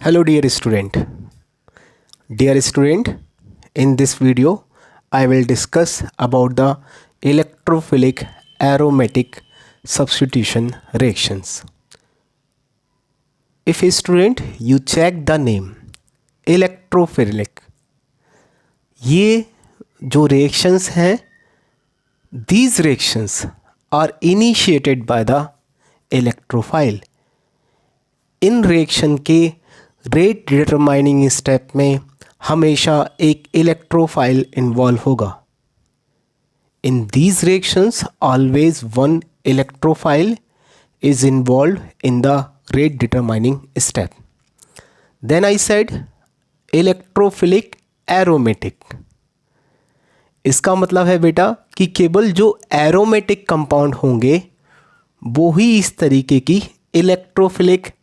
Hello dear student. Dear student, in this video I will discuss about the electrophilic aromatic substitution reactions. If a student you check the name electrophilic, ये जो reactions हैं, these reactions are initiated by the electrophile. इन reaction के rate determining step में हमेशा एक electrophile involve होगा. In these reactions always one electrophile is involve in the rate determining step. Then I said electrophilic aromatic. इसका मतलब है बेटा कि केवल जो एरोमेटिक कंपाउंड होंगे वो ही इस तरीके की इलेक्ट्रोफिलिक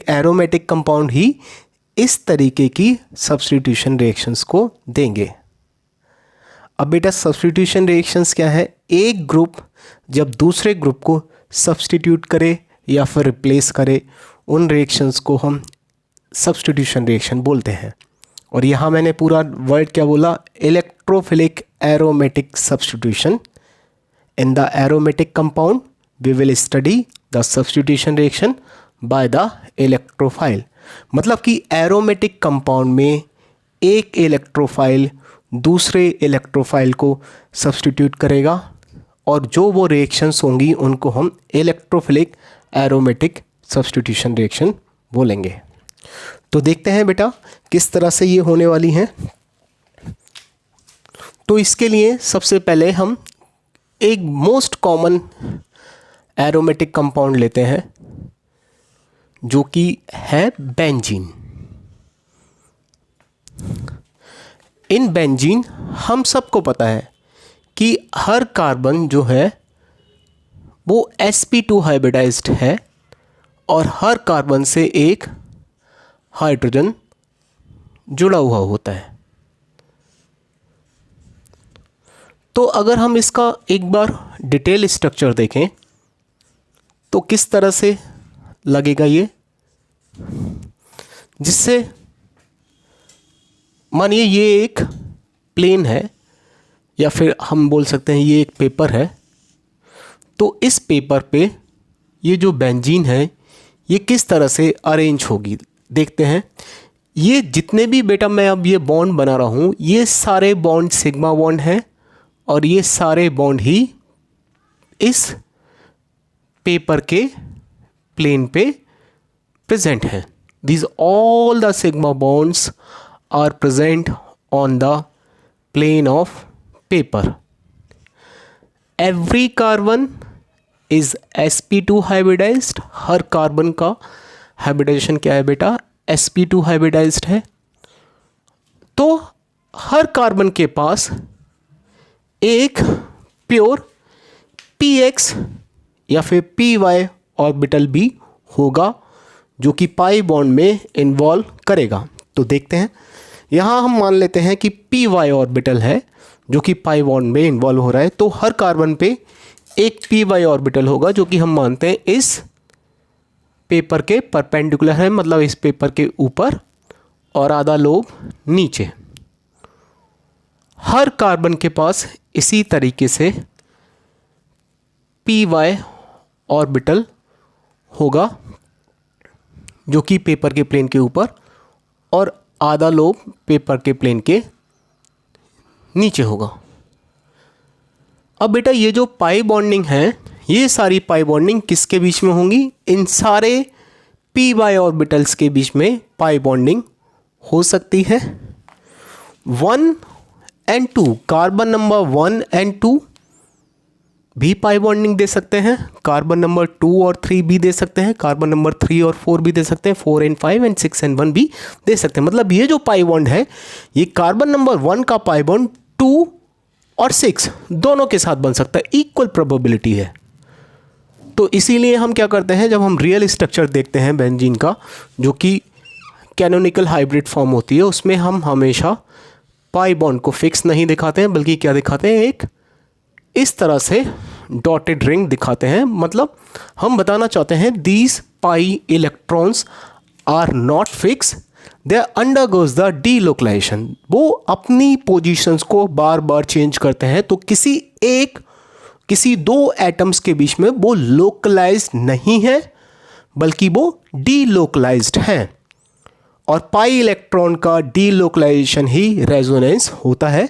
एरोमेटिक कंपाउंड ही इस तरीके की सब्स्टिट्यूशन रिएक्शंस को देंगे. अब बेटा सब्स्टिट्यूशन रिएक्शंस क्या है? एक ग्रुप जब दूसरे ग्रुप को सब्स्टिट्यूट करे या फिर रिप्लेस करे, उन रिएक्शंस को हम सब्स्टिट्यूशन रिएक्शन बोलते हैं. और यहाँ मैंने पूरा वर्ड क्या बोला? Electrophilic aromatic substitution. In the aromatic compound we will study the substitution reaction by the electrophile. मतलब कि एरोमेटिक कंपाउंड में एक इलेक्ट्रोफाइल दूसरे इलेक्ट्रोफाइल को सब्स्टिट्यूट करेगा और जो वो रिएक्शंस होंगी उनको हम इलेक्ट्रोफिलिक एरोमेटिक सब्स्टिट्यूशन रिएक्शन बोलेंगे. तो देखते हैं बेटा किस तरह से ये होने वाली हैं. तो इसके लिए सबसे पहले हम एक मोस्ट कॉमन एरोमेटिक कंपाउंड लेते हैं जो कि है बेंजीन. इन बेंजीन हम सबको पता है कि हर कार्बन जो है वो sp2 हाइब्रिडाइज्ड है और हर कार्बन से एक हाइड्रोजन जुड़ा हुआ होता है. तो अगर हम इसका एक बार डिटेल स्ट्रक्चर देखें तो किस तरह से लगेगा ये, जिससे मानिए ये एक प्लेन है या फिर हम बोल सकते हैं ये एक पेपर है. तो इस पेपर पे ये जो बेंजीन है ये किस तरह से अरेंज होगी देखते हैं. ये जितने भी बेटा मैं अब ये बॉन्ड बना रहा हूँ ये सारे बॉन्ड सिग्मा बॉन्ड हैं और ये सारे बॉन्ड ही इस पेपर के प्लेन पे प्रेजेंट हैं. These all the sigma bonds are present on the plane of paper. Every carbon is sp2 hybridized. Her carbon का हाइब्रिडाइजेशन क्या है बेटा? sp2 हाइब्रिडाइज्ड है. तो हर कार्बन के पास एक प्योर px या फिर py ऑर्बिटल भी होगा जो कि पाई बॉन्ड में इन्वॉल्व करेगा. तो देखते हैं यहाँ हम मान लेते हैं कि py ऑर्बिटल है जो कि पाई बॉन्ड में इन्वॉल्व हो रहा है. तो हर कार्बन पे एक py ऑर्बिटल होगा जो कि हम मानते हैं इस पेपर के परपेंडिकुलर है, मतलब इस पेपर के ऊपर और आधा लोब नीचे. हर कार्बन के पास इसी तरीके से py ऑर्बिटल होगा जो कि पेपर के प्लेन के ऊपर और आधा लोब पेपर के प्लेन के नीचे होगा. अब बेटा ये जो पाई बॉन्डिंग है ये सारी पाई बॉन्डिंग किसके बीच में होंगी? इन सारे py ऑर्बिटल्स के बीच में पाई बॉन्डिंग हो सकती है. 1 and 2 कार्बन नंबर 1 and 2 भी पाई बॉन्डिंग दे सकते हैं. कार्बन नंबर 2 और 3 भी दे सकते हैं. कार्बन नंबर 3 और 4 भी दे सकते हैं. 4 and 5 and 6 and 1 भी दे सकते हैं. मतलब ये जो पाई बॉन्ड है ये कार्बन नंबर 1 का पाई बॉन्ड 2 और 6 दोनों के साथ बन सकता है. इक्वल प्रोबेबिलिटी है. तो इसीलिए हम क्या करते हैं जब हम रियल स्ट्रक्चर देखते हैं बेंजीन का जो कि कैनोनिकल हाइब्रिड फॉर्म होती है उसमें हम हमेशा पाई बॉन्ड को फिक्स नहीं दिखाते हैं बल्कि क्या दिखाते हैं, एक इस तरह से डॉटेड रिंग दिखाते हैं, मतलब हम बताना चाहते हैं these pi electrons are not fix, they undergoes the delocalization. वो अपनी पोजीशंस को बार बार चेंज करते हैं, तो किसी दो एटम्स के बीच में वो लोकलाइज नहीं है बल्कि वो डीलोकलाइज्ड हैं। और पाई इलेक्ट्रॉन का डीलोकलाइजेशन ही रेजोनेंस होता है।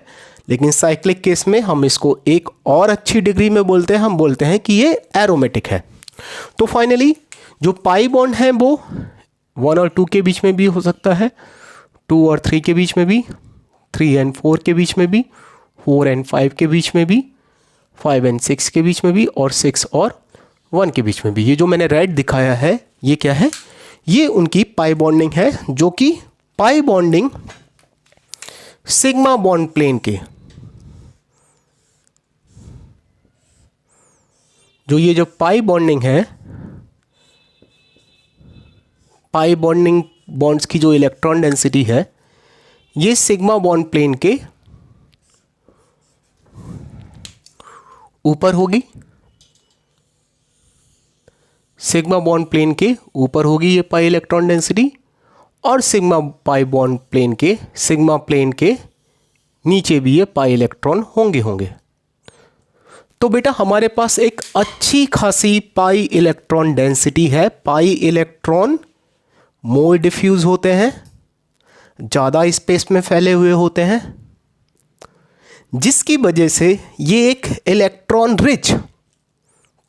लेकिन साइक्लिक केस में हम इसको एक और अच्छी डिग्री में बोलते हैं, हम बोलते हैं कि ये एरोमेटिक है। तो फाइनली जो पाई बॉन्ड है वो 1 और 2 के बीच में भी हो सकता है, 2 और 3 के बीच में भी, 3 and 4 के बीच में भी, 4 and 5 के बीच में भी, 5 and 6 के बीच में भी, और 6 और 1 के बीच में भी। ये जो मैंने रेड दिखाया है ये क्या है? ये उनकी पाई बॉन्डिंग है, जो कि pi bonding sigma bond plane के, जो पाई बॉन्डिंग है, पाई बॉन्डिंग बॉन्ड्स की जो इलेक्ट्रॉन डेंसिटी है ये सिग्मा बॉन्ड प्लेन के ऊपर होगी, सिग्मा बॉन्ड प्लेन के ऊपर होगी ये पाई इलेक्ट्रॉन डेंसिटी, और सिग्मा पाई बॉन्ड प्लेन के, सिग्मा प्लेन के नीचे भी ये पाई इलेक्ट्रॉन होंगे। तो बेटा हमारे पास एक अच्छी खासी पाई इलेक्ट्रॉन डेंसिटी है। पाई इलेक्ट्रॉन मोर डिफ्यूज होते हैं, ज़्यादा स्पेस में फैले हुए होते हैं, जिसकी वजह से ये एक इलेक्ट्रॉन रिच,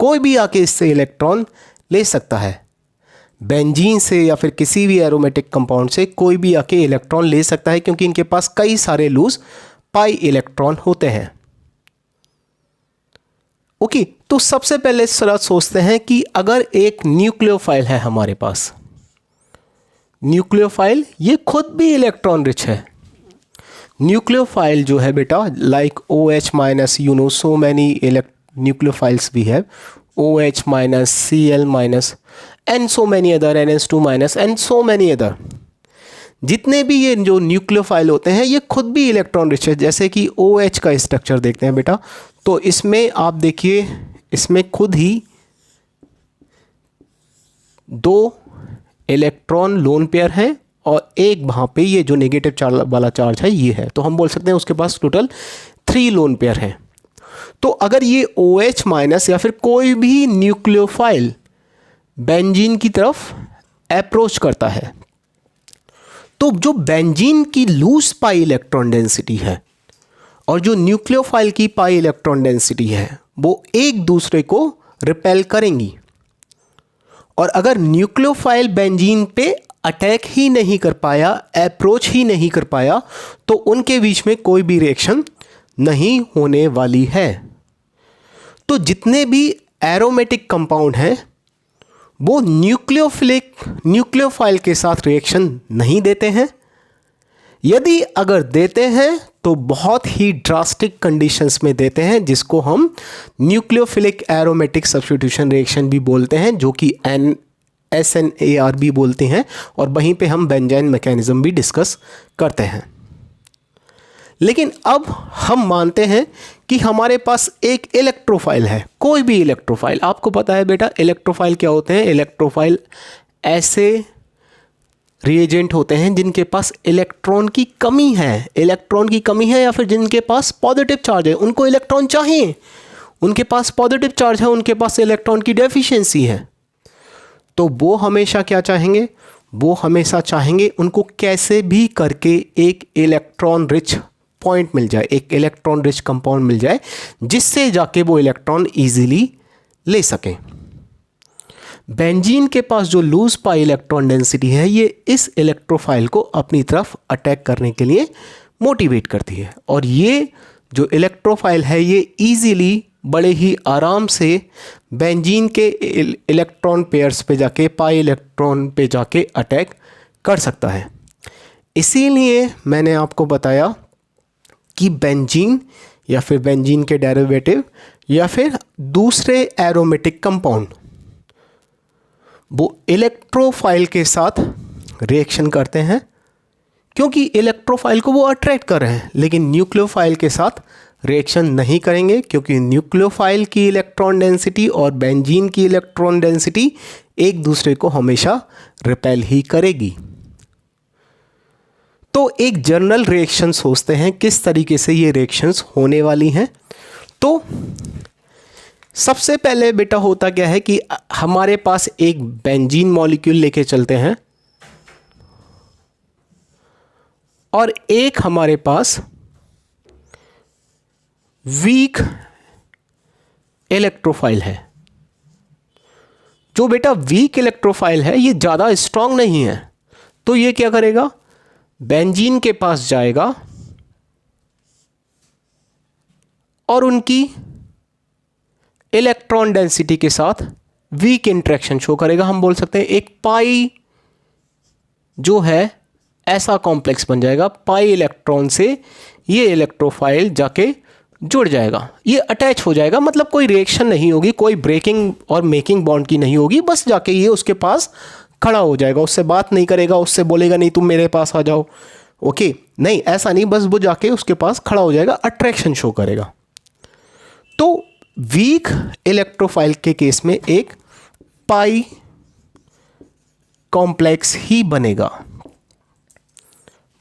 कोई भी आके इससे इलेक्ट्रॉन ले सकता है। बेंजीन से या फिर किसी भी एरोमेटिक कंपाउंड से कोई भी आके इलेक्ट्रॉन ले सकता है, क्योंकि इनके पास कई सारे लूज पाई इलेक्ट्रॉन होते हैं। ओके, तो सबसे पहले जरा सोचते हैं कि अगर एक न्यूक्लियोफाइल है हमारे पास, न्यूक्लियोफाइल ये खुद भी इलेक्ट्रॉन रिच है। न्यूक्लियोफाइल जो है बेटा, like OH minus, you know so many nucleophiles भी है, OH minus, Cl minus, and so many other, NH2 minus, and so many other. जितने भी ये जो न्यूक्लियोफाइल होते हैं ये खुद भी इलेक्ट्रॉन रिच है। जैसे कि OH का स्ट्रक्चर देखते हैं बेटा, तो इसमें आप देखिए, इसमें खुद ही 2 इलेक्ट्रॉन लोन पेयर हैं और एक वहाँ पे ये जो नेगेटिव चार्ज वाला चार्ज है ये है, तो हम बोल सकते हैं उसके पास टोटल 3 लोन पेयर हैं। तो अगर ये OH माइनस या फिर कोई भी न्यूक्लियोफाइल बेंजीन की तरफ अप्रोच करता है, तो जो बेंजीन की लूज पाई इलेक्ट्रॉन डेंसिटी है और जो न्यूक्लियोफाइल की पाई इलेक्ट्रॉन डेंसिटी है वो एक दूसरे को रिपेल करेंगी। और अगर न्यूक्लियोफाइल बेंजीन पे अटैक ही नहीं कर पाया, अप्रोच ही नहीं कर पाया, तो उनके बीच में कोई भी रिएक्शन नहीं होने वाली है। तो जितने भी एरोमेटिक कंपाउंड हैं वो न्यूक्लियोफाइल के साथ रिएक्शन नहीं देते हैं। यदि अगर देते हैं तो बहुत ही ड्रास्टिक कंडीशंस में देते हैं, जिसको हम न्यूक्लियोफिलिक एरोमेटिक सब्स्टिट्यूशन रिएक्शन भी बोलते हैं, जो कि SNAR भी बोलते हैं, और वहीं पे हम बेंजाइन मैकेनिज्म भी डिस्कस करते हैं। लेकिन अब हम मानते हैं कि हमारे पास एक इलेक्ट्रोफाइल है, कोई भी इलेक्ट्रोफाइल। आपको पता है बेटा इलेक्ट्रोफाइल क्या होते हैं? इलेक्ट्रोफाइल ऐसे रिएजेंट होते हैं जिनके पास इलेक्ट्रॉन की कमी है, या फिर जिनके पास पॉजिटिव चार्ज है, उनको इलेक्ट्रॉन चाहिए, उनके पास पॉजिटिव चार्ज है, उनके पास इलेक्ट्रॉन की डेफिशिएंसी है। तो वो हमेशा क्या चाहेंगे? वो हमेशा चाहेंगे उनको कैसे भी करके एक इलेक्ट्रॉन रिच पॉइंट मिल जाए, एक इलेक्ट्रॉन रिच कंपाउंड मिल जाए, जिससे जाके वो इलेक्ट्रॉन इजीली ले सकें। बेंजीन के पास जो लूज पाई इलेक्ट्रॉन डेंसिटी है ये इस इलेक्ट्रोफाइल को अपनी तरफ अटैक करने के लिए मोटिवेट करती है, और ये जो इलेक्ट्रोफाइल है ये इजीली, बड़े ही आराम से बेंजीन के इलेक्ट्रॉन पेयर्स पे जाके, पाई इलेक्ट्रॉन पे जाके अटैक कर सकता है। इसीलिए मैंने आपको बताया कि बेंजीन या फिर बेंजीन के डेरिवेटिव या फिर दूसरे एरोमेटिक कंपाउंड वो इलेक्ट्रोफाइल के साथ रिएक्शन करते हैं, क्योंकि इलेक्ट्रोफाइल को वो अट्रैक्ट कर रहे हैं, लेकिन न्यूक्लियोफाइल के साथ रिएक्शन नहीं करेंगे, क्योंकि न्यूक्लियोफाइल की इलेक्ट्रॉन डेंसिटी और बेंजीन की इलेक्ट्रॉन डेंसिटी एक दूसरे को हमेशा रिपेल ही करेगी। तो एक जनरल रिएक्शन सोचते हैं किस तरीके से ये रिएक्शंस होने वाली हैं। तो सबसे पहले बेटा होता क्या है कि हमारे पास एक बेंजीन मॉलिक्यूल लेके चलते हैं और एक हमारे पास वीक इलेक्ट्रोफाइल है। जो बेटा वीक इलेक्ट्रोफाइल है ये ज़्यादा स्ट्रांग नहीं है, तो ये क्या करेगा, बेंजीन के पास जाएगा और उनकी इलेक्ट्रॉन डेंसिटी के साथ वीक इंटरेक्शन शो करेगा। हम बोल सकते हैं एक पाई जो है ऐसा कॉम्प्लेक्स बन जाएगा, पाई इलेक्ट्रॉन से ये इलेक्ट्रोफाइल जाके जुड़ जाएगा, ये अटैच हो जाएगा। मतलब कोई रिएक्शन नहीं होगी, कोई ब्रेकिंग और मेकिंग बॉन्ड की नहीं होगी, बस जाके ये उसके पास खड़ा हो जाएगा, उससे बात नहीं करेगा, उससे बोलेगा नहीं तुम मेरे पास आ जाओ, ओके नहीं, ऐसा नहीं, बस वो जाके उसके पास खड़ा हो जाएगा, अट्रैक्शन शो करेगा। तो वीक इलेक्ट्रोफाइल के केस में एक पाई कॉम्प्लेक्स ही बनेगा।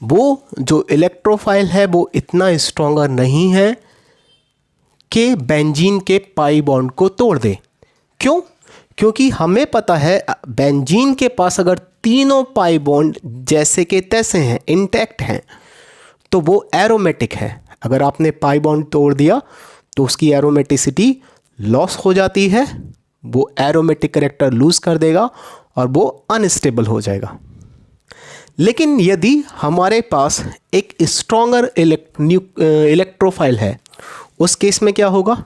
वो जो इलेक्ट्रोफाइल है वो इतना स्ट्रॉन्गर नहीं है कि बेंजीन के पाई बॉन्ड को तोड़ दे। क्यों? क्योंकि हमें पता है बेंजीन के पास अगर तीनों पाई बॉन्ड जैसे के तैसे हैं, इंटैक्ट हैं, तो वो एरोमेटिक है। अगर आपने पाई बॉन्ड तोड़ दिया तो उसकी एरोमेटिसिटी लॉस हो जाती है, वो एरोमेटिक कैरेक्टर लूज कर देगा और वो अनस्टेबल हो जाएगा। लेकिन यदि हमारे पास एक स्ट्रॉन्गर इलेक्ट्रोफाइल है, उस केस में क्या होगा,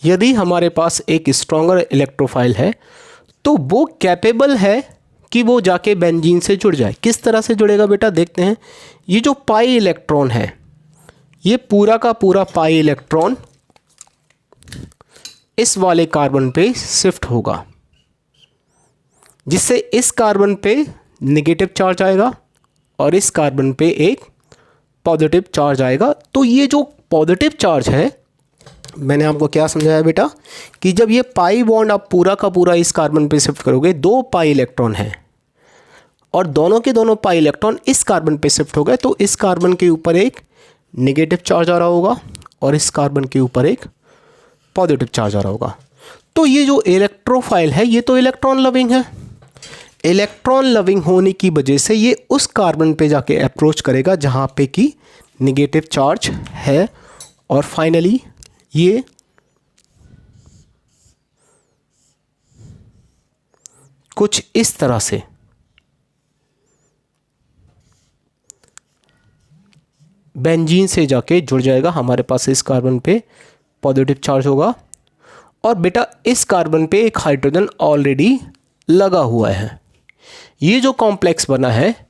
यदि हमारे पास एक स्ट्रॉन्गर इलेक्ट्रोफाइल है तो वो कैपेबल है कि वो जाके बेंजीन से जुड़ जाए। किस तरह से जुड़ेगा बेटा, देखते हैं। ये जो पाई इलेक्ट्रॉन है, ये पूरा का पूरा पाई इलेक्ट्रॉन इस वाले कार्बन पे शिफ्ट होगा, जिससे इस कार्बन पे नेगेटिव चार्ज आएगा और इस कार्बन पे एक पॉजिटिव चार्ज आएगा। तो ये जो पॉजिटिव चार्ज है, मैंने आपको क्या समझाया बेटा, कि जब ये पाई बॉन्ड आप पूरा का पूरा इस कार्बन पे शिफ्ट करोगे, दो पाई इलेक्ट्रॉन हैं और दोनों के दोनों पाई इलेक्ट्रॉन इस कार्बन पे शिफ्ट हो गए, तो इस कार्बन के ऊपर एक नेगेटिव चार्ज आ रहा होगा और इस कार्बन के ऊपर एक पॉजिटिव चार्ज आ रहा होगा। तो ये जो इलेक्ट्रोफाइल है ये तो इलेक्ट्रॉन लविंग है। इलेक्ट्रॉन लविंग होने की वजह से ये उस कार्बन पे जाके अप्रोच करेगा जहाँ पे कि नेगेटिव चार्ज है, और फाइनली ये कुछ इस तरह से बेंजीन से जाके जुड़ जाएगा। हमारे पास इस कार्बन पे पॉजिटिव चार्ज होगा और बेटा इस कार्बन पे एक हाइड्रोजन ऑलरेडी लगा हुआ है। ये जो कॉम्प्लेक्स बना है,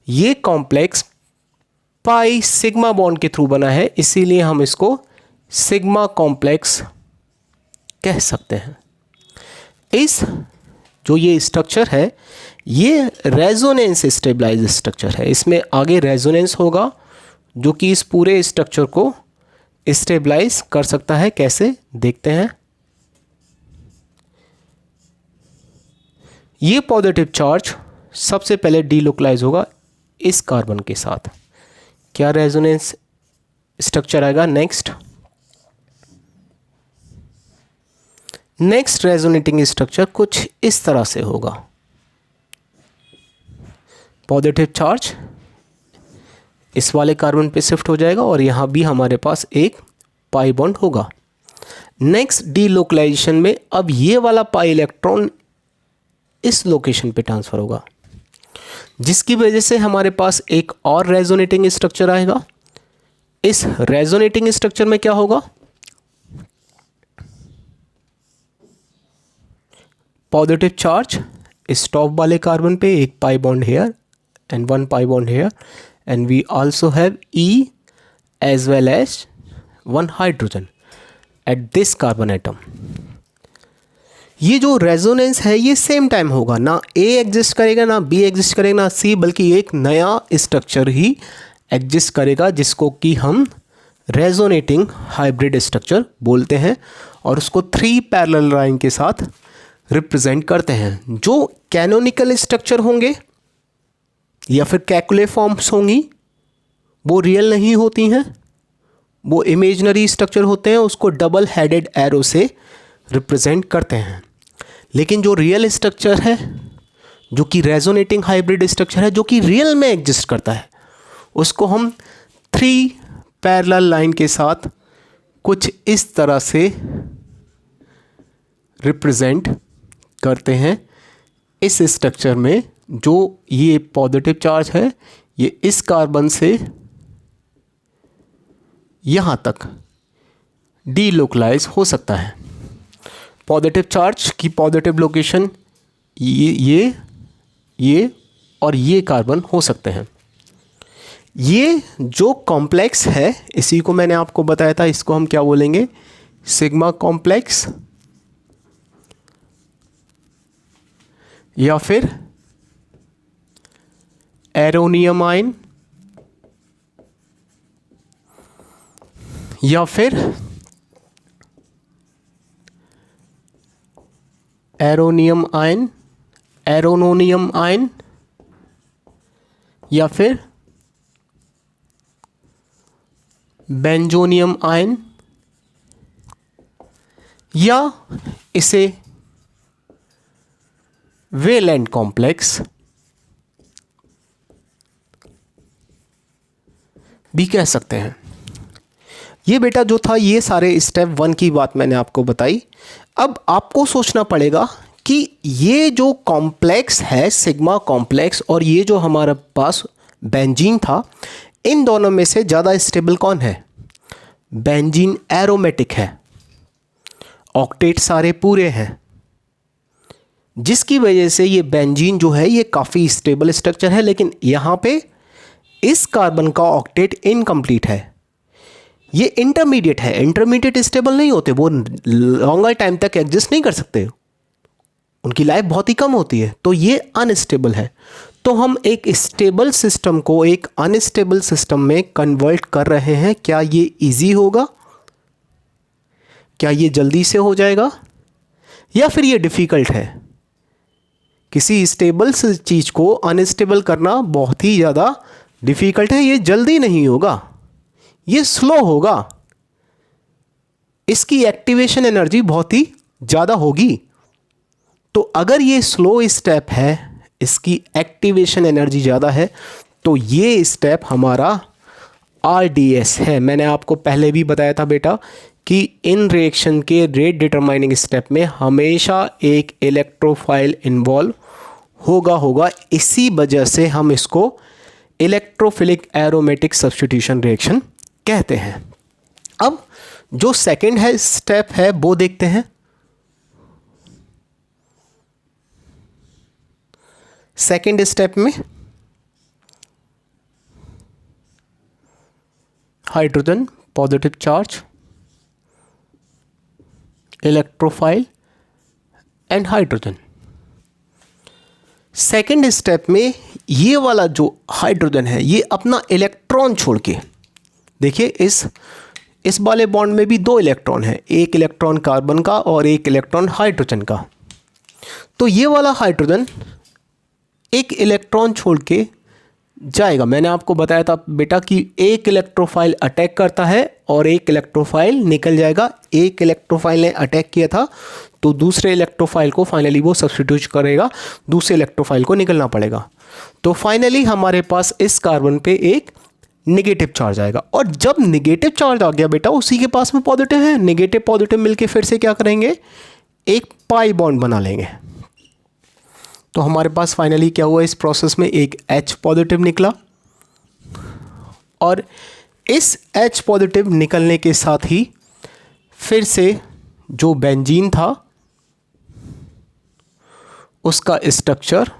ये कॉम्प्लेक्स पाई सिग्मा बॉन्ड के थ्रू बना है, इसीलिए हम इसको सिग्मा कॉम्प्लेक्स कह सकते हैं। इस जो ये स्ट्रक्चर है ये रेजोनेंस स्टेबलाइज स्ट्रक्चर है। इसमें आगे रेजोनेंस होगा जो कि इस पूरे स्ट्रक्चर को स्टेबलाइज कर सकता है। कैसे, देखते हैं। ये पॉजिटिव चार्ज सबसे पहले डीलोकलाइज होगा इस कार्बन के साथ। क्या रेजोनेंस स्ट्रक्चर आएगा, नेक्स्ट रेजोनेटिंग स्ट्रक्चर कुछ इस तरह से होगा। पॉजिटिव चार्ज इस वाले कार्बन पे शिफ्ट हो जाएगा और यहाँ भी हमारे पास एक पाई बॉन्ड होगा। नेक्स्ट डीलोकलाइजेशन में अब ये वाला पाई इलेक्ट्रॉन इस लोकेशन पे ट्रांसफर होगा, जिसकी वजह से हमारे पास एक और रेजोनेटिंग स्ट्रक्चर आएगा। इस रेजोनेटिंग स्ट्रक्चर में क्या होगा, पॉजिटिव चार्ज इस टॉप वाले कार्बन पे एक pi bond here and one pi bond here, and we also have E as well as one hydrogen at this carbon atom. ये जो रेजोनेंस है ये सेम टाइम होगा, ना ए एग्जिस्ट करेगा ना बी एग्जिस्ट करेगा ना सी, बल्कि एक नया स्ट्रक्चर ही एग्जिस्ट करेगा जिसको कि हम रेजोनेटिंग हाइब्रिड स्ट्रक्चर बोलते हैं, और उसको 3 पैरेलल लाइन के साथ रिप्रेजेंट करते हैं। जो कैनोनिकल स्ट्रक्चर होंगे या फिर कैकुले फॉर्म्स होंगी वो रियल नहीं होती हैं, वो इमेजनरी स्ट्रक्चर होते हैं, उसको डबल हेडेड एरो से रिप्रेजेंट करते हैं। लेकिन जो रियल स्ट्रक्चर है, जो कि रेजोनेटिंग हाइब्रिड स्ट्रक्चर है, जो कि रियल में एग्जिस्ट करता है, उसको हम 3 पैरेलल लाइन के साथ कुछ इस तरह से रिप्रेजेंट करते हैं। इस स्ट्रक्चर में जो ये पॉजिटिव चार्ज है ये इस कार्बन से यहाँ तक डीलोकलाइज हो सकता है। पॉजिटिव चार्ज की पॉजिटिव लोकेशन ये और ये कार्बन हो सकते हैं। ये जो कॉम्प्लेक्स है, इसी को मैंने आपको बताया था, इसको हम क्या बोलेंगे, सिग्मा कॉम्प्लेक्स या फिर एरोनियम आयन या फिर एरोनियम आयन, एरोनोनियम आयन या फिर बेंजोनियम आयन, या इसे वेलेंट कॉम्प्लेक्स भी कह सकते हैं। ये बेटा जो था, ये सारे स्टेप 1 की बात मैंने आपको बताई। अब आपको सोचना पड़ेगा कि ये जो कॉम्प्लेक्स है सिग्मा कॉम्प्लेक्स और ये जो हमारे पास बेंजीन था, इन दोनों में से ज़्यादा स्टेबल कौन है? बेंजीन एरोमेटिक है, ऑक्टेट सारे पूरे हैं, जिसकी वजह से ये बेंजीन जो है ये काफ़ी स्टेबल स्ट्रक्चर है। लेकिन यहाँ पे इस कार्बन का ऑक्टेट इनकम्प्लीट है, ये इंटरमीडिएट है। इंटरमीडिएट स्टेबल नहीं होते, वो लॉन्गर टाइम तक एग्जिस्ट नहीं कर सकते, उनकी लाइफ बहुत ही कम होती है, तो ये अनस्टेबल है। तो हम एक स्टेबल सिस्टम को एक अनस्टेबल सिस्टम में कन्वर्ट कर रहे हैं। क्या ये इजी होगा? क्या ये जल्दी से हो जाएगा या फिर ये डिफ़िकल्ट है? किसी स्टेबल चीज़ को अनस्टेबल करना बहुत ही ज़्यादा डिफ़िकल्ट है। ये जल्दी नहीं होगा, ये स्लो होगा, इसकी एक्टिवेशन एनर्जी बहुत ही ज़्यादा होगी। तो अगर ये स्लो स्टेप है, इसकी एक्टिवेशन एनर्जी ज़्यादा है, तो ये स्टेप हमारा RDS है। मैंने आपको पहले भी बताया था बेटा कि इन रिएक्शन के रेट डिटरमाइनिंग स्टेप में हमेशा एक इलेक्ट्रोफाइल इन्वॉल्व होगा। इसी वजह से हम इसको इलेक्ट्रोफिलिक एरोमेटिक सब्स्टिट्यूशन रिएक्शन कहते हैं। अब जो सेकंड है स्टेप है वो देखते हैं। सेकंड स्टेप में hydrogen positive charge, electrophile and hydrogen. Second step में ये वाला जो हाइड्रोजन है ये अपना इलेक्ट्रॉन छोड़ के, देखिए इस वाले बॉन्ड में भी 2 इलेक्ट्रॉन है, एक इलेक्ट्रॉन कार्बन का और एक इलेक्ट्रॉन हाइड्रोजन का। तो ये वाला हाइड्रोजन एक इलेक्ट्रॉन छोड़ के जाएगा। मैंने आपको बताया था बेटा कि एक इलेक्ट्रोफाइल अटैक करता है और एक इलेक्ट्रोफाइल निकल जाएगा। एक इलेक्ट्रोफाइल ने अटैक किया था तो दूसरे इलेक्ट्रोफाइल को फाइनली वो सब्स्टिट्यूट करेगा, दूसरे इलेक्ट्रोफाइल को निकलना पड़ेगा। तो फाइनली हमारे पास इस कार्बन पे एक नेगेटिव चार्ज आएगा, और जब नेगेटिव चार्ज आ गया बेटा उसी के पास में पॉजिटिव है, नेगेटिव पॉजिटिव मिलके फिर से क्या करेंगे, एक पाई बॉन्ड बना लेंगे। तो हमारे पास फाइनली क्या हुआ, इस प्रोसेस में एक H पॉजिटिव निकला, और इस H पॉजिटिव निकलने के साथ ही फिर से जो बेंजीन था उसका स्ट्रक्चर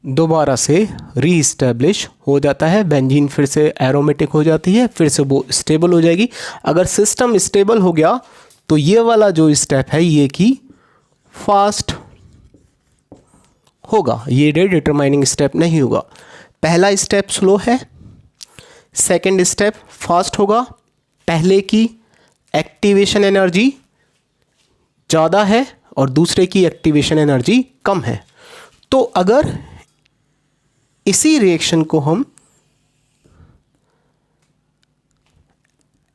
दोबारा से रीइस्टेब्लिश हो जाता है। बेंजीन फिर से एरोमेटिक हो जाती है, फिर से वो स्टेबल हो जाएगी। अगर सिस्टम स्टेबल हो गया तो ये वाला जो स्टेप है ये कि फास्ट होगा, ये रेट डिटरमाइनिंग स्टेप नहीं होगा। पहला स्टेप स्लो है, सेकंड स्टेप फास्ट होगा। पहले की एक्टिवेशन एनर्जी ज़्यादा है और दूसरे की एक्टिवेशन एनर्जी कम है। तो अगर इसी रिएक्शन को हम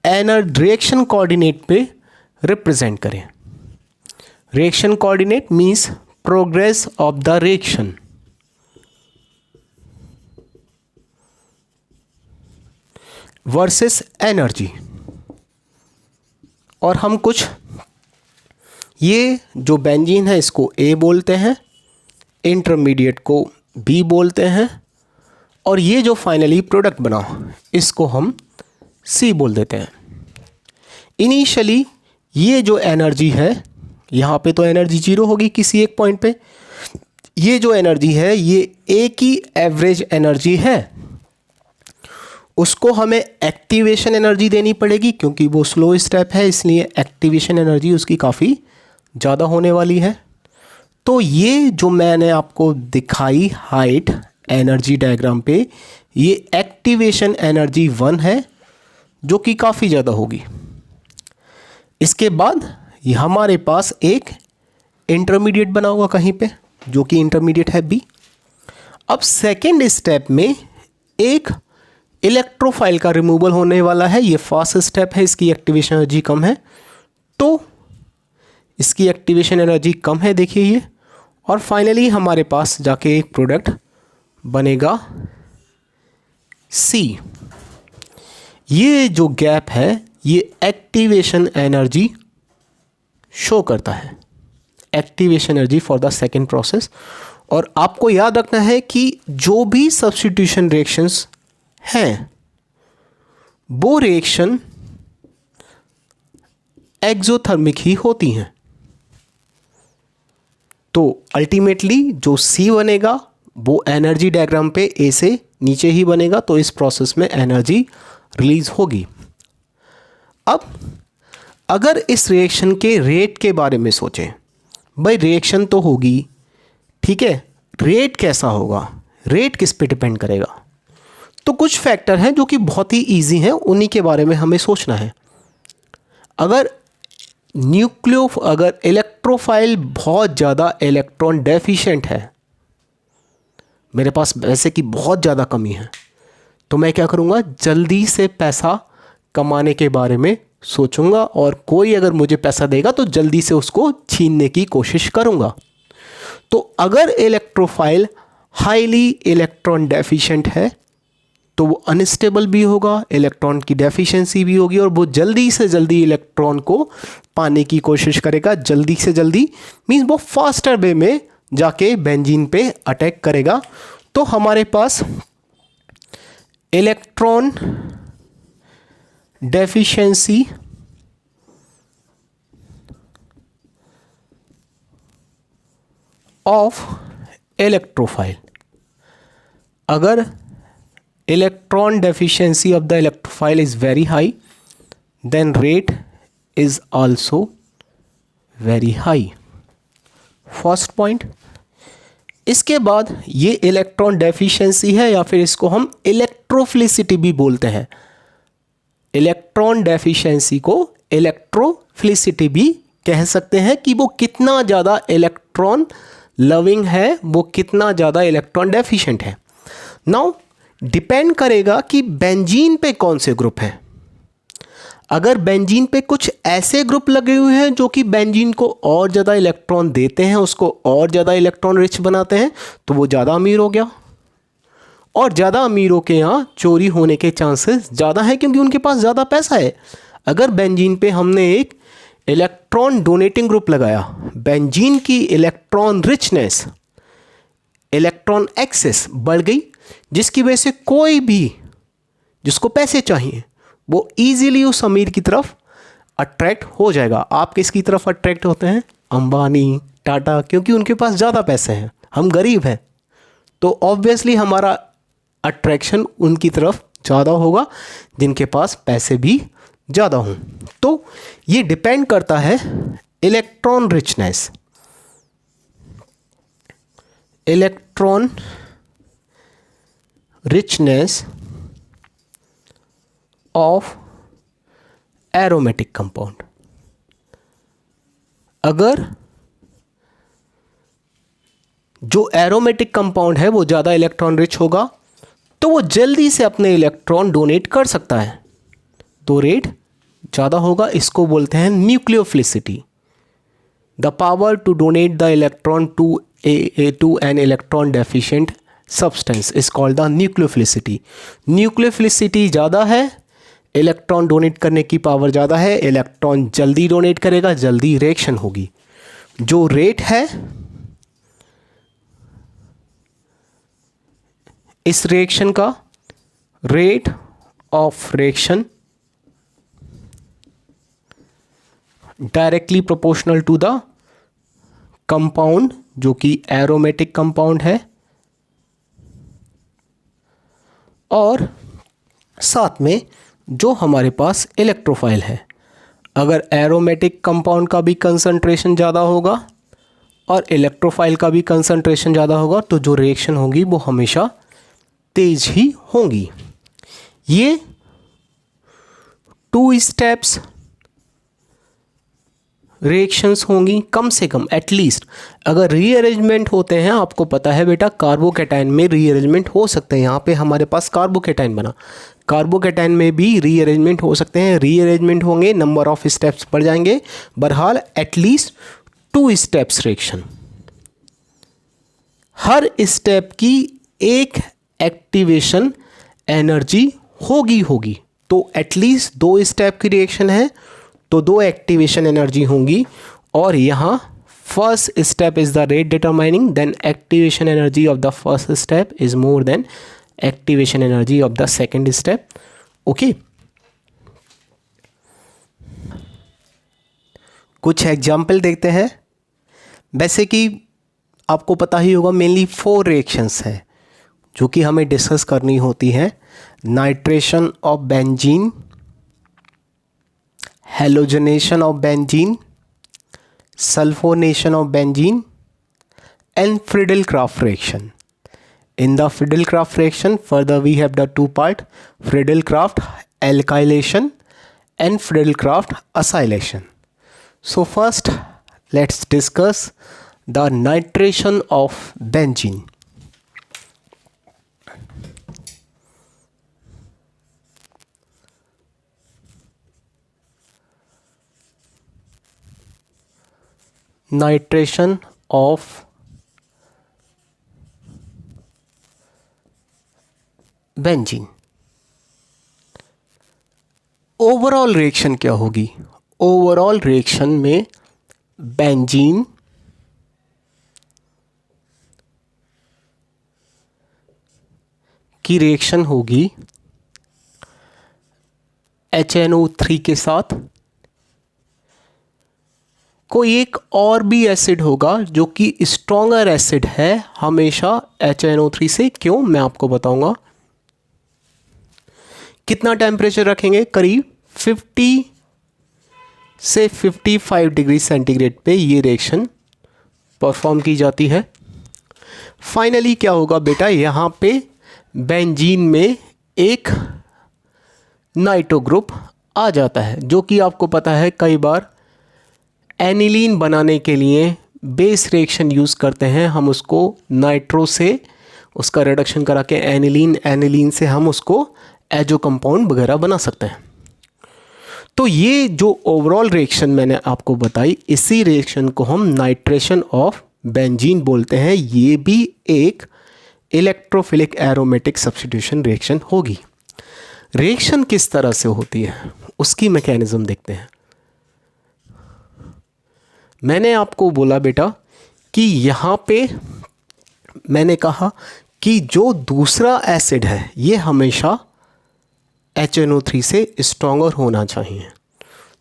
रिएक्शन कोऑर्डिनेट पे रिप्रेजेंट करें, reaction coordinate means progress of the reaction. Versus energy, और हम कुछ ये जो बेंजीन है इसको ए बोलते हैं, इंटरमीडिएट को बी बोलते हैं, और ये जो फाइनली प्रोडक्ट बना इसको हम सी बोल देते हैं। इनिशियली ये जो एनर्जी है, यहाँ पे तो एनर्जी जीरो होगी किसी एक पॉइंट पे, ये जो एनर्जी है ये ए की एवरेज एनर्जी है, उसको हमें एक्टिवेशन एनर्जी देनी पड़ेगी क्योंकि वो स्लो स्टेप है, इसलिए एक्टिवेशन एनर्जी उसकी काफ़ी ज़्यादा होने वाली है। तो ये जो मैंने आपको दिखाई हाइट एनर्जी डायग्राम पे, ये एक्टिवेशन एनर्जी 1 है जो कि काफ़ी ज़्यादा होगी। इसके बाद ये हमारे पास एक इंटरमीडिएट बना होगा कहीं पे, जो कि इंटरमीडिएट है बी। अब सेकेंड स्टेप में एक इलेक्ट्रोफाइल का रिमूवल होने वाला है, ये फास्ट स्टेप है, इसकी एक्टिवेशन एनर्जी कम है, तो इसकी एक्टिवेशन एनर्जी कम है देखिए ये, और फाइनली हमारे पास जाके एक प्रोडक्ट बनेगा सी। ये जो गैप है ये एक्टिवेशन एनर्जी शो करता है, activation energy for the second process. और आपको याद रखना है कि जो भी सब्स्टिट्यूशन रिएक्शंस हैं वो रिएक्शन एक्सोथर्मिक ही होती हैं। तो अल्टीमेटली जो सी बनेगा वो एनर्जी डायग्राम पे ए से नीचे ही बनेगा, तो इस प्रोसेस में एनर्जी रिलीज होगी। अब अगर इस रिएक्शन के रेट के बारे में सोचें, भाई रिएक्शन तो होगी, ठीक है, रेट कैसा होगा, रेट किस पे डिपेंड करेगा? तो कुछ फैक्टर हैं जो कि बहुत ही इजी हैं, उन्हीं के बारे में हमें सोचना है। अगर अगर इलेक्ट्रोफाइल बहुत ज़्यादा इलेक्ट्रॉन डेफिशिएंट है, मेरे पास वैसे की बहुत ज़्यादा कमी है, तो मैं क्या करूँगा, जल्दी से पैसा कमाने के बारे में सोचूंगा, और कोई अगर मुझे पैसा देगा तो जल्दी से उसको छीनने की कोशिश करूँगा। तो अगर इलेक्ट्रोफाइल हाईली इलेक्ट्रॉन डेफिशिएंट है तो वो अनस्टेबल भी होगा, इलेक्ट्रॉन की डेफिशिएंसी भी होगी, और वो जल्दी से जल्दी इलेक्ट्रॉन को पाने की कोशिश करेगा। जल्दी से जल्दी मीन्स वो फास्टर वे में जाके बेंजीन पे अटैक करेगा। तो हमारे पास इलेक्ट्रॉन डेफिशिएंसी ऑफ इलेक्ट्रोफाइल, अगर electron deficiency of the electrophile is very high, then rate is also very high. First point. इसके बाद ये इलेक्ट्रॉन डेफिशिएंसी है, या फिर इसको हम इलेक्ट्रोफिलिसिटी भी बोलते हैं। इलेक्ट्रॉन डेफिशिएंसी को इलेक्ट्रोफिलिसिटी भी कह सकते हैं कि वो कितना ज़्यादा इलेक्ट्रॉन लविंग है, वो कितना ज़्यादा इलेक्ट्रॉन डेफिशिएंट है। नाउ डिपेंड करेगा कि बेंजीन पे कौन से ग्रुप हैं। अगर बेंजीन पे कुछ ऐसे ग्रुप लगे हुए हैं जो कि बेंजीन को और ज़्यादा इलेक्ट्रॉन देते हैं, उसको और ज़्यादा इलेक्ट्रॉन रिच बनाते हैं, तो वो ज़्यादा अमीर हो गया। और ज़्यादा अमीरों के यहाँ चोरी होने के चांसेस ज़्यादा हैं क्योंकि उनके पास ज़्यादा पैसा है। अगर बेंजीन पे हमने एक इलेक्ट्रॉन डोनेटिंग ग्रुप लगाया, बेंजीन की इलेक्ट्रॉन रिचनेस, इलेक्ट्रॉन एक्सेस बढ़ गई, जिसकी वजह से कोई भी जिसको पैसे चाहिए वो इजीली उस अमीर की तरफ अट्रैक्ट हो जाएगा। आप किसकी तरफ अट्रैक्ट होते हैं? अंबानी, टाटा, क्योंकि उनके पास ज़्यादा पैसे हैं, हम गरीब हैं, तो ऑब्वियसली हमारा अट्रैक्शन उनकी तरफ ज़्यादा होगा जिनके पास पैसे भी ज़्यादा हो। तो ये डिपेंड करता है electron richness, electron richness of aromatic compound. अगर जो एरोमेटिक कंपाउंड है वो ज़्यादा इलेक्ट्रॉन रिच होगा तो वो जल्दी से अपने इलेक्ट्रॉन डोनेट कर सकता है, तो रेट ज़्यादा होगा। इसको बोलते हैं nucleophilicity. The power to donate the electron to an electron deficient substance is called the nucleophilicity. Nucleophilicity ज़्यादा है, इलेक्ट्रॉन डोनेट करने की पावर ज़्यादा है, इलेक्ट्रॉन जल्दी डोनेट करेगा, जल्दी रिएक्शन होगी। जो रेट है इस रिएक्शन का, rate of reaction directly proportional to the compound जो कि एरोमेटिक कंपाउंड है, और साथ में जो हमारे पास इलेक्ट्रोफाइल है। अगर एरोमेटिक कंपाउंड का भी कंसंट्रेशन ज़्यादा होगा और इलेक्ट्रोफाइल का भी कंसंट्रेशन ज़्यादा होगा तो जो रिएक्शन होगी वो हमेशा तेज ही होंगी। ये 2 स्टेप्स रिएक्शंस होंगी कम से कम, एटलीस्ट। अगर रीअरेंजमेंट होते हैं, आपको पता है बेटा कार्बोकैटायन में रीअरेंजमेंट हो सकते हैं। यहाँ पे हमारे पास कार्बोकैटायन बना, कार्बोकैटायन में भी रीअरेंजमेंट हो सकते हैं। रीअरेंजमेंट होंगे, नंबर ऑफ स्टेप्स बढ़ जाएंगे, बहरहाल एटलीस्ट 2 स्टेप्स रिएक्शन। हर स्टेप की एक एक्टिवेशन एनर्जी होगी। तो एटलीस्ट 2 स्टेप की रिएक्शन है तो 2 एक्टिवेशन एनर्जी होंगी। और यहाँ first step is the rate determining, then activation energy of the first step is more than activation energy of the second step. Okay, कुछ एग्जाम्पल देखते हैं। वैसे कि आपको पता ही होगा मेनली 4 रिएक्शंस हैं जो कि हमें डिस्कस करनी होती है। Nitration of benzene, halogenation of benzene, sulphonation of benzene and Friedel-Crafts reaction. In the Friedel-Crafts reaction, further we have the 2 part, Friedel-Crafts alkylation and Friedel-Crafts acylation. So first let's discuss the nitration of benzene. Nitration of benzene. Overall reaction क्या होगी? Overall reaction में benzene की reaction होगी HNO3 के साथ। कोई एक और भी एसिड होगा जो कि स्ट्रॉन्गर एसिड है हमेशा HNO3 से। क्यों, मैं आपको बताऊंगा। कितना टेम्परेचर रखेंगे? करीब 50 से 55 डिग्री सेंटीग्रेड पे ये रिएक्शन परफॉर्म की जाती है। फाइनली क्या होगा बेटा, यहाँ पे बेंजीन में एक नाइट्रो ग्रुप आ जाता है, जो कि आपको पता है कई बार एनिलीन बनाने के लिए बेस रिएक्शन यूज़ करते हैं हम, उसको नाइट्रो से उसका रिडक्शन करा के एनिलीन से हम उसको एजो कंपाउंड वगैरह बना सकते हैं। तो ये जो ओवरऑल रिएक्शन मैंने आपको बताई, इसी रिएक्शन को हम नाइट्रेशन ऑफ बेंजीन बोलते हैं। ये भी एक इलेक्ट्रोफिलिक एरोमेटिक सब्स्टिट्यूशन रिएक्शन होगी। रिएक्शन किस तरह से होती है उसकी मैकेनिज्म देखते हैं। मैंने आपको बोला बेटा कि यहाँ पे मैंने कहा कि जो दूसरा एसिड है ये हमेशा HNO3 से स्ट्रॉन्गर होना चाहिए।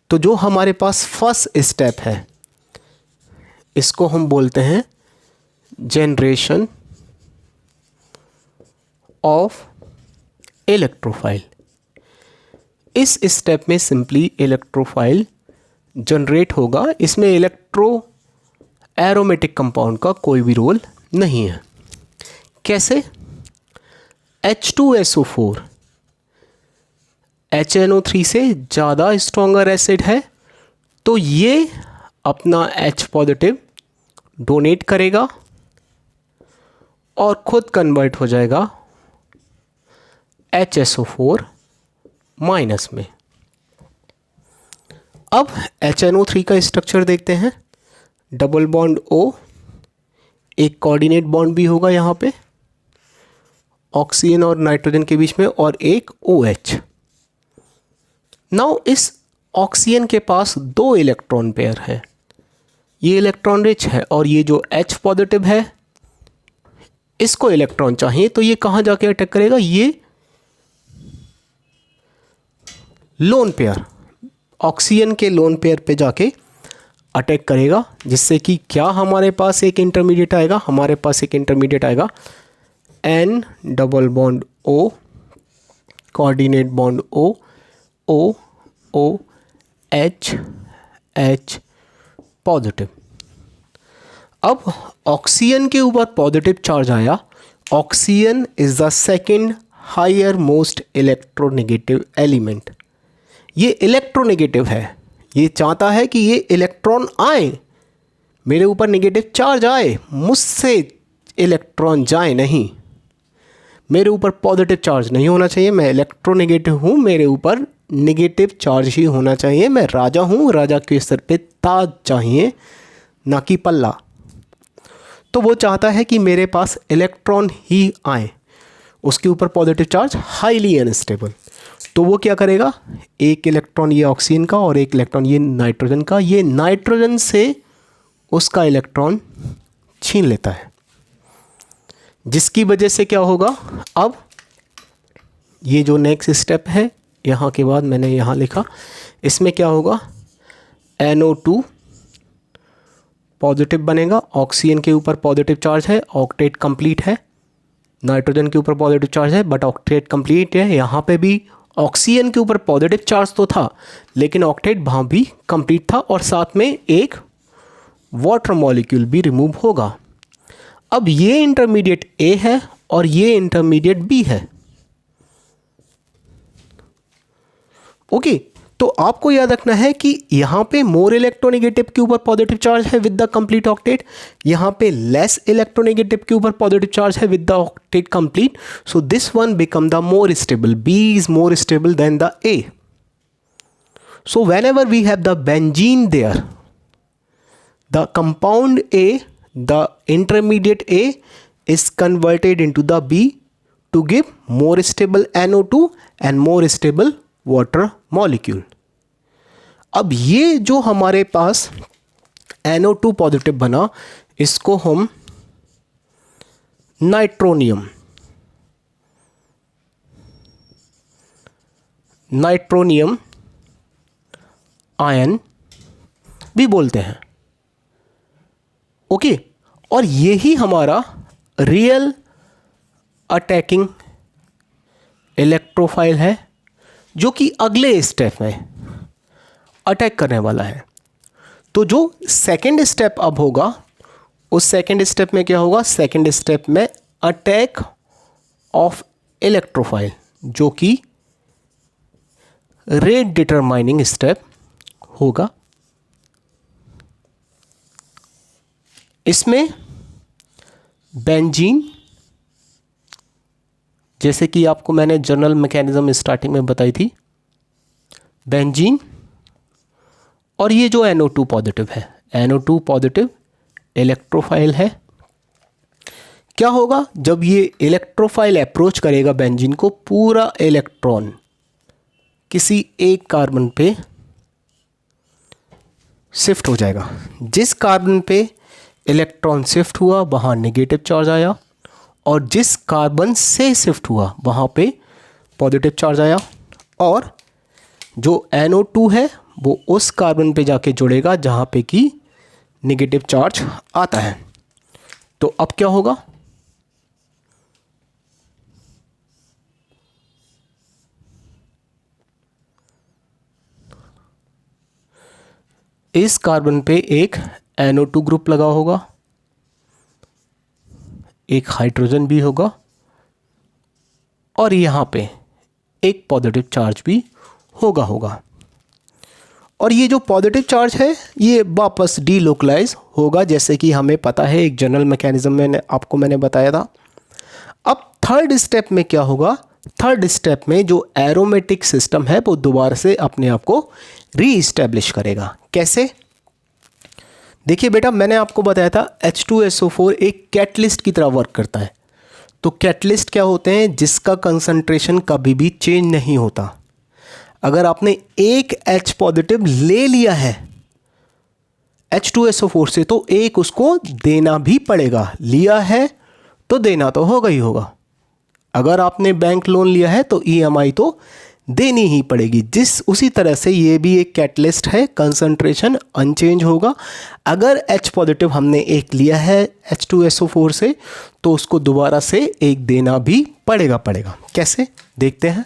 तो जो हमारे पास फर्स्ट स्टेप है इसको हम बोलते हैं जनरेशन ऑफ इलेक्ट्रोफाइल। इस स्टेप में सिंपली इलेक्ट्रोफाइल जनरेट होगा, इसमें इलेक्ट्रो एरोमेटिक कंपाउंड का कोई भी रोल नहीं है। कैसे? H2SO4 HNO3 से ज़्यादा स्ट्रॉन्गर एसिड है, तो ये अपना H पॉजिटिव डोनेट करेगा और खुद कन्वर्ट हो जाएगा HSO4 माइनस में। अब HNO3 का स्ट्रक्चर देखते हैं। डबल बॉन्ड O, एक कोऑर्डिनेट बॉन्ड भी होगा यहाँ पे ऑक्सीजन और नाइट्रोजन के बीच में, और एक OH। नाउ इस ऑक्सीजन के पास 2 इलेक्ट्रॉन पेयर है, ये इलेक्ट्रॉन रिच है, और ये जो H पॉजिटिव है इसको इलेक्ट्रॉन चाहिए, तो ये कहाँ जाके अटैक करेगा? ये लोन पेयर, ऑक्सीजन के लोन पेयर पे जाके अटैक करेगा, जिससे कि क्या हमारे पास एक इंटरमीडिएट आएगा, हमारे पास एक इंटरमीडिएट आएगा N double bond O, coordinate bond O, O O H H positive. अब ऑक्सीजन के ऊपर पॉजिटिव चार्ज आया। Oxygen is the second higher most electronegative element. ये इलेक्ट्रोनेगेटिव है, ये चाहता है कि ये इलेक्ट्रॉन आए, मेरे ऊपर नेगेटिव चार्ज आए, मुझसे इलेक्ट्रॉन जाए नहीं, मेरे ऊपर पॉजिटिव चार्ज नहीं होना चाहिए, मैं इलेक्ट्रोनेगेटिव हूँ, मेरे ऊपर नेगेटिव चार्ज ही होना चाहिए, मैं राजा हूँ, राजा के सर पे ताज चाहिए ना कि पल्ला। तो वो चाहता है कि मेरे पास इलेक्ट्रॉन ही आए, उसके ऊपर पॉजिटिव चार्ज, हाईली अनस्टेबल। तो वो क्या करेगा? एक इलेक्ट्रॉन ये ऑक्सीजन का और एक इलेक्ट्रॉन ये नाइट्रोजन का, ये नाइट्रोजन से उसका इलेक्ट्रॉन छीन लेता है, जिसकी वजह से क्या होगा? अब ये जो नेक्स्ट स्टेप है, यहाँ के बाद मैंने यहाँ लिखा, इसमें क्या होगा? NO2 पॉजिटिव बनेगा, ऑक्सीजन के ऊपर पॉजिटिव चार्ज है, ऑक्टेट कंप्लीट है, नाइट्रोजन के ऊपर पॉजिटिव चार्ज है बट ऑक्टेट कंप्लीट है। यहाँ पे भी ऑक्सीजन के ऊपर पॉजिटिव चार्ज तो था, लेकिन ऑक्टेट वहाँ भी कंप्लीट था, और साथ में एक वाटर मॉलिक्यूल भी रिमूव होगा। अब ये इंटरमीडिएट A है और ये इंटरमीडिएट B है। ओके, तो आपको याद रखना है कि यहाँ पे मोर इलेक्ट्रोनेगेटिव के ऊपर पॉजिटिव चार्ज है विद द कंप्लीट ऑक्टेट, यहाँ पे लेस इलेक्ट्रोनेगेटिव के ऊपर पॉजिटिव चार्ज है with the octet complete. So this one become the more stable, B is more stable than the A. So whenever we have the benzene there, the compound A, the intermediate A is converted into the B to give more stable NO2 and more stable water molecule. अब ये जो हमारे पास NO2 positive बना, इसको हम nitronium ion भी बोलते हैं। ओके, और यही हमारा रियल अटैकिंग इलेक्ट्रोफाइल है, जो कि अगले स्टेप में अटैक करने वाला है। तो जो सेकंड स्टेप अब होगा, उस सेकंड स्टेप में क्या होगा? सेकंड स्टेप में अटैक ऑफ इलेक्ट्रोफाइल, जो कि रेट डिटरमाइनिंग स्टेप होगा। इसमें बेंजीन, जैसे कि आपको मैंने जनरल मैकेनिज्म स्टार्टिंग में बताई थी, बेंजीन और ये जो NO2 पॉजिटिव है, NO2 पॉजिटिव इलेक्ट्रोफाइल है। क्या होगा जब ये इलेक्ट्रोफाइल अप्रोच करेगा बेंजीन को? पूरा इलेक्ट्रॉन किसी एक कार्बन पे शिफ्ट हो जाएगा। जिस कार्बन पे इलेक्ट्रॉन शिफ्ट हुआ वहाँ नेगेटिव चार्ज आया, और जिस कार्बन से शिफ्ट हुआ वहाँ पे पॉजिटिव चार्ज आया, और जो NO2 है वो उस कार्बन पे जाके जुड़ेगा जहाँ पे कि नेगेटिव चार्ज आता है। तो अब क्या होगा? इस कार्बन पे एक NO2 ग्रुप लगा होगा, एक हाइड्रोजन भी होगा और यहाँ पे एक पॉजिटिव चार्ज भी होगा। और ये जो पॉजिटिव चार्ज है ये वापस डीलोकलाइज होगा, जैसे कि हमें पता है एक जनरल मैकेनिज्म में मैंने बताया था। अब थर्ड स्टेप में क्या होगा? थर्ड स्टेप में जो एरोमेटिक सिस्टम है वो दोबारा से अपने आप को रीइस्टेब्लिश करेगा। कैसे? देखिए बेटा, मैंने आपको बताया था H2SO4 एक कैटलिस्ट की तरह वर्क करता है। तो कैटलिस्ट क्या होते हैं? जिसका कंसंट्रेशन कभी भी चेंज नहीं होता। अगर आपने एक H पॉजिटिव ले लिया है H2SO4 से तो एक उसको देना भी पड़ेगा। लिया है तो देना तो होगा ही होगा। अगर आपने बैंक लोन लिया है तो EMI तो देनी ही पड़ेगी। उसी तरह से ये भी एक कैटलिस्ट है, कंसंट्रेशन अनचेंज होगा। अगर H पॉजिटिव हमने एक लिया है H2SO4 से तो उसको दोबारा से एक देना भी पड़ेगा। कैसे? देखते हैं।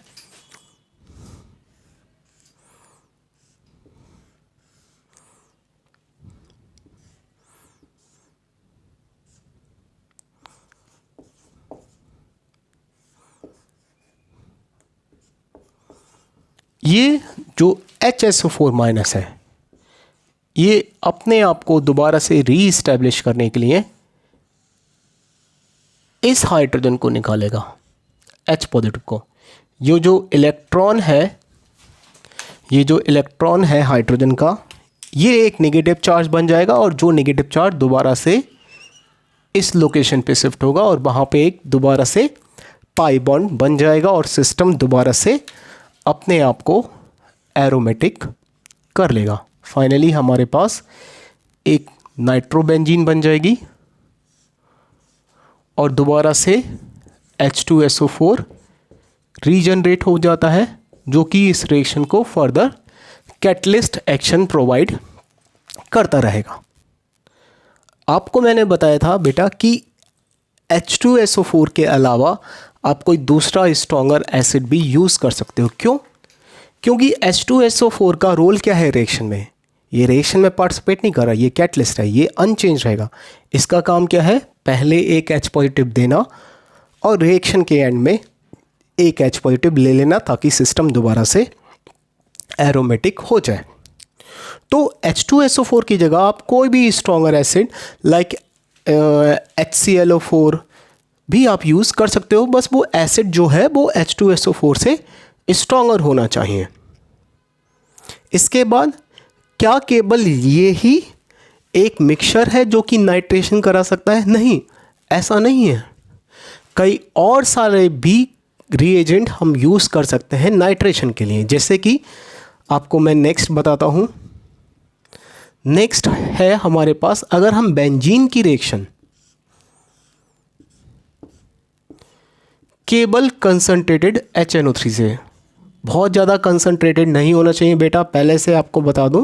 ये जो HSO4 माइनस है ये अपने आप को दोबारा से रीइस्टेब्लिश करने के लिए इस हाइड्रोजन को निकालेगा, H पॉजिटिव को। ये जो इलेक्ट्रॉन है हाइड्रोजन का, ये एक नेगेटिव चार्ज बन जाएगा और जो नेगेटिव चार्ज दोबारा से इस लोकेशन पे शिफ्ट होगा और वहाँ पे एक दोबारा से पाई बॉन्ड बन जाएगा और सिस्टम दोबारा से अपने आप को एरोमेटिक कर लेगा। फाइनली हमारे पास एक नाइट्रोबेंजीन बन जाएगी और दोबारा से H2SO4 रीजनरेट हो जाता है, जो कि इस रिएक्शन को फर्दर कैटलिस्ट एक्शन प्रोवाइड करता रहेगा। आपको मैंने बताया था बेटा कि H2SO4 के अलावा आप कोई दूसरा स्ट्रॉन्गर एसिड भी यूज़ कर सकते हो। क्यों? क्योंकि H2SO4 का रोल क्या है रिएक्शन में? ये रिएक्शन में पार्टिसिपेट नहीं कर रहा, ये कैटलिस्ट है, ये अनचेंज रहेगा। इसका काम क्या है? पहले एक H पॉजिटिव देना और रिएक्शन के एंड में एक H पॉजिटिव ले लेना ताकि सिस्टम दोबारा से एरोमेटिक हो जाए। तो H2SO4 की जगह आप कोई भी स्ट्रॉन्गर एसिड लाइक HClO4 भी आप यूज़ कर सकते हो। बस वो एसिड जो है वो H2SO4 से स्ट्रॉन्गर होना चाहिए। इसके बाद क्या केवल ये ही एक मिक्सचर है जो कि नाइट्रेशन करा सकता है? नहीं, ऐसा नहीं है। कई और सारे भी रिएजेंट हम यूज़ कर सकते हैं नाइट्रेशन के लिए, जैसे कि आपको मैं नेक्स्ट बताता हूँ। नेक्स्ट है हमारे पास, अगर हम बेंजीन की रिएक्शन केवल कंसंट्रेटेड HNO3 से, बहुत ज़्यादा कंसंट्रेटेड नहीं होना चाहिए बेटा, पहले से आपको बता दूं,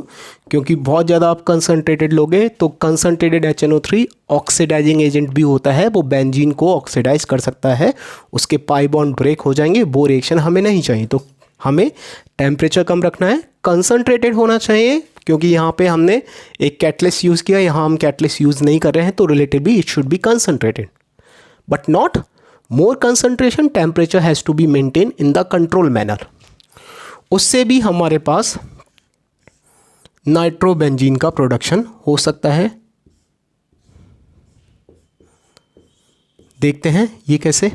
क्योंकि बहुत ज़्यादा आप कंसंट्रेटेड लोगे तो कंसंट्रेटेड HNO3 ऑक्सीडाइजिंग एजेंट भी होता है, वो बेंजीन को ऑक्सीडाइज कर सकता है, उसके पाई बॉन्ड ब्रेक हो जाएंगे। वो रिएक्शन हमें नहीं चाहिए। तो हमें टेम्परेचर कम रखना है, कंसंट्रेटेड होना चाहिए, क्योंकि यहाँ पे हमने एक कैटलिस्ट यूज़ किया, यहाँ हम कैटलिस्ट यूज़ नहीं कर रहे हैं, तो relatively it should be concentrated but not more concentration. Temperature has to be maintain in the control manner. उससे भी हमारे पास नाइट्रोबेंजीन का प्रोडक्शन हो सकता है। देखते हैं ये कैसे।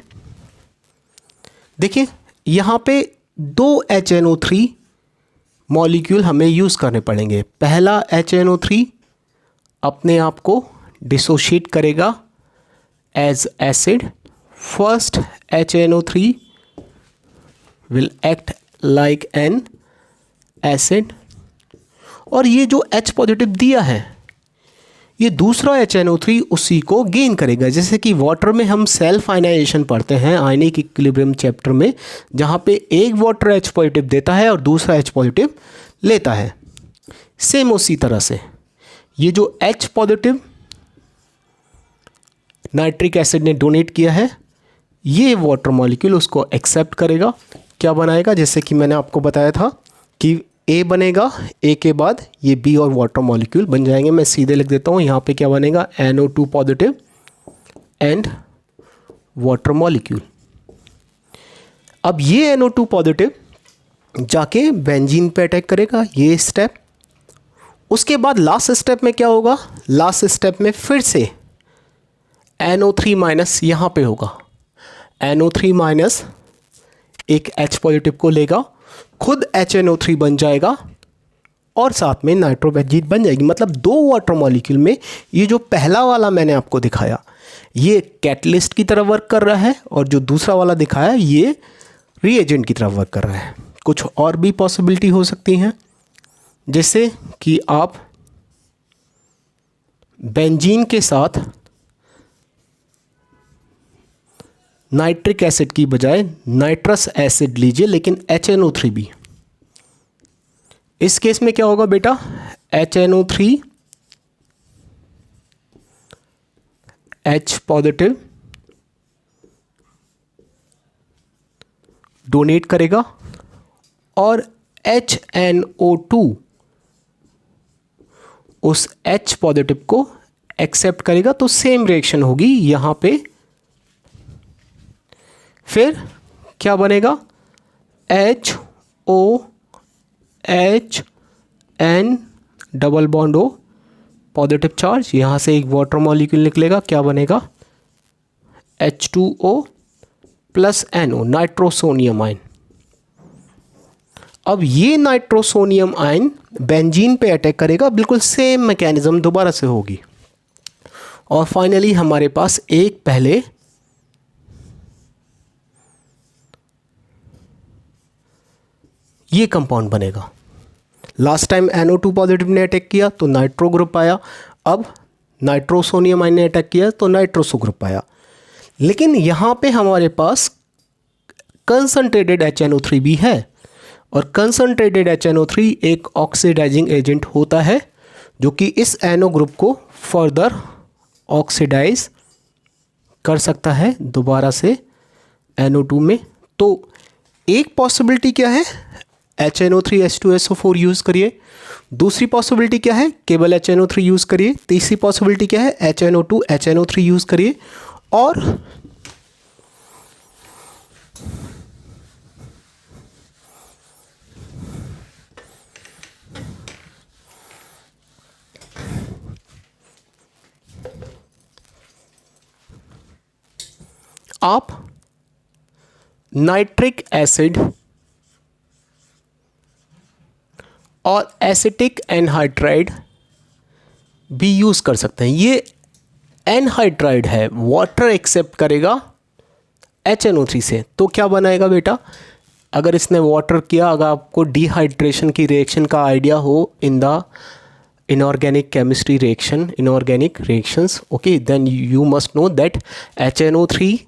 देखिए यहाँ पे 2 HNO3 मॉलिक्यूल हमें यूज़ करने पड़ेंगे। पहला HNO3 अपने आप को डिसोशिएट करेगा as acid. First HNO3 will act like an acid, और ये जो H पॉजिटिव दिया है ये दूसरा HNO3 उसी को गेन करेगा। जैसे कि वाटर में हम सेल्फ आयनाइजेशन पढ़ते हैं आयनिक इक्विलिब्रियम चैप्टर में, जहाँ पे एक वाटर H पॉजिटिव देता है और दूसरा H पॉजिटिव लेता है। सेम उसी तरह से ये जो H पॉजिटिव नाइट्रिक एसिड ने डोनेट किया है, ये वाटर मॉलिक्यूल उसको एक्सेप्ट करेगा। क्या बनाएगा? जैसे कि मैंने आपको बताया था कि ए बनेगा, ए के बाद ये बी और वाटर मॉलिक्यूल बन जाएंगे। मैं सीधे लिख देता हूँ, यहाँ पे क्या बनेगा, NO2 positive and water molecule. अब ये NO2 पॉजिटिव जाके बेंजीन पे अटैक करेगा, ये स्टेप। उसके बाद लास्ट स्टेप में क्या होगा, लास्ट स्टेप में फिर से NO3 माइनस यहाँ पे होगा। NO3 माइनस एक H पॉजिटिव को लेगा, खुद HNO3 बन जाएगा और साथ में नाइट्रोबेंजीन बन जाएगी। मतलब दो वाटर मॉलिक्यूल में ये जो पहला वाला मैंने आपको दिखाया ये कैटलिस्ट की तरह वर्क कर रहा है, और जो दूसरा वाला दिखाया ये रिएजेंट की तरह वर्क कर रहा है। कुछ और भी पॉसिबिलिटी हो सकती हैं, जैसे कि आप बेंजीन के साथ नाइट्रिक एसिड की बजाय नाइट्रस एसिड लीजिए, लेकिन HNO3 भी। इस केस में क्या होगा बेटा, HNO3 H पॉजिटिव डोनेट करेगा और HNO2 उस H पॉजिटिव को एक्सेप्ट करेगा, तो सेम रिएक्शन होगी यहाँ पे। फिर क्या बनेगा, HOHN double bond O positive charge, यहाँ से एक वाटर मॉलिक्यूल निकलेगा, क्या बनेगा, H2O plus NO nitrosonium ion. अब ये नाइट्रोसोनियम आयन बेंजीन पे अटैक करेगा, बिल्कुल सेम मैकेनिज्म दोबारा से होगी। और फाइनली हमारे पास एक पहले ये कंपाउंड बनेगा। लास्ट टाइम NO2 पॉजिटिव ने अटैक किया तो नाइट्रो ग्रुप आया, अब नाइट्रोसोनियम आयन ने अटैक किया तो नाइट्रोसो ग्रुप आया। लेकिन यहाँ पे हमारे पास कंसंट्रेटेड HNO3 भी है, और कंसंट्रेटेड HNO3 एक ऑक्सीडाइजिंग एजेंट होता है जो कि इस NO ग्रुप को फर्दर ऑक्सीडाइज कर सकता है दोबारा से NO2 में। तो एक पॉसिबिलिटी क्या है, HNO3 H2SO4 यूज़ करिए। दूसरी पॉसिबिलिटी क्या है, केवल HNO3 यूज़ करिए। तीसरी पॉसिबिलिटी क्या है, HNO2 HNO3 यूज़ करिए। और आप नाइट्रिक एसिड और एसिटिक एनहाइड्राइड भी यूज़ कर सकते हैं। ये एनहाइड्राइड है, वाटर एक्सेप्ट करेगा HNO3 से, तो क्या बनाएगा बेटा, अगर इसने वाटर किया, अगर आपको डिहाइड्रेशन की रिएक्शन का आइडिया हो in the inorganic chemistry reaction, inorganic reactions, okay, then you must know that HNO3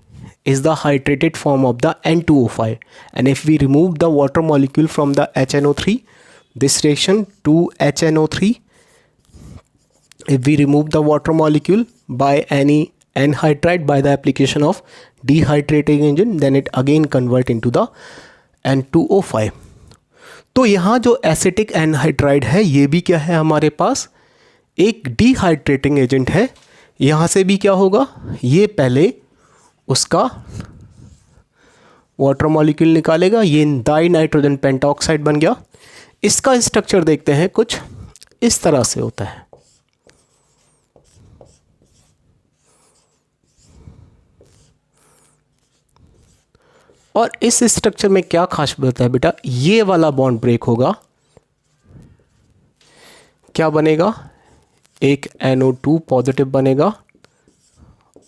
is the hydrated form of the N2O5, and if we remove the water molecule from the HNO3, this reaction 2HNO3, if we remove the water molecule by any anhydride by the application of dehydrating agent, then it again convert into the N2O5. तो यहाँ जो acetic anhydride है ये भी क्या है, हमारे पास एक डिहाइड्रेटिंग एजेंट है। यहाँ से भी क्या होगा, ये पहले उसका वाटर मॉलिक्यूल निकालेगा, ये डाई नाइट्रोजन पेंटाऑक्साइड बन गया। इसका स्ट्रक्चर देखते हैं, कुछ इस तरह से होता है। और इस स्ट्रक्चर में क्या खास होता है बेटा, ये वाला बॉन्ड ब्रेक होगा, क्या बनेगा, एक NO2 पॉजिटिव बनेगा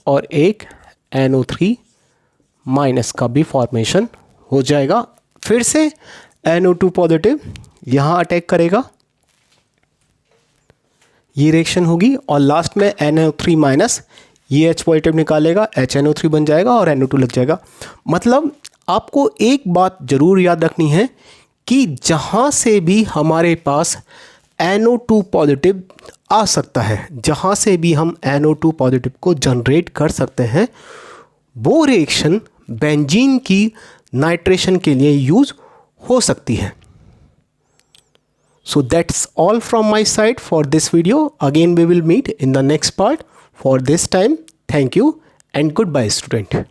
और एक NO3 माइनस का भी फॉर्मेशन हो जाएगा। फिर से NO2 पॉजिटिव यहाँ अटैक करेगा, ये रिएक्शन होगी, और लास्ट में NO3 माइनस ये H पॉजिटिव निकालेगा, HNO3 बन जाएगा और NO2 लग जाएगा। मतलब आपको एक बात ज़रूर याद रखनी है कि जहाँ से भी हमारे पास NO2 पॉजिटिव आ सकता है, जहाँ से भी हम NO2 पॉजिटिव को जनरेट कर सकते हैं, वो रिएक्शन बेंजीन की नाइट्रेशन के लिए यूज़ हो सकती है। So that's all from my side for this video. Again we will meet in the next part. For this time, thank you and goodbye student.